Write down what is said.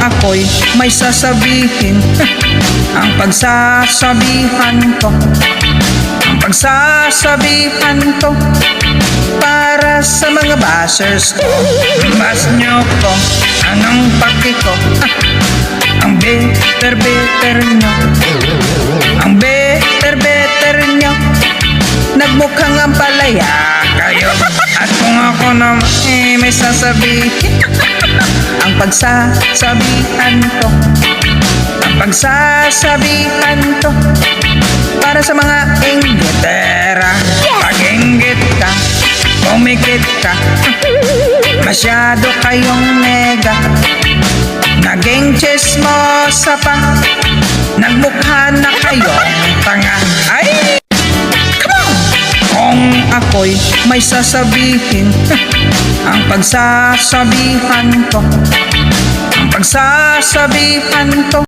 ako'y may sasabihin, ang pagsasabihan ko, ang pagsasabihan ko, para sa mga bashers ko. Bas nyo ko, anong paki ko, ang better nyo, ang better nyo, nagmukhang ang palaya kayo. At kung ako naman may sasabihin, ang pagsasabihan ko, ang pagsasabihan ko, para sa mga inggitera. Pag inggit ka, pumikit ka, masyado kayong nega, naging chismosa pa, nagmukha na kayong tanga. Ay! Kung ako'y may sasabihin, ang pagsasabihan ko, ang pagsasabihan ko,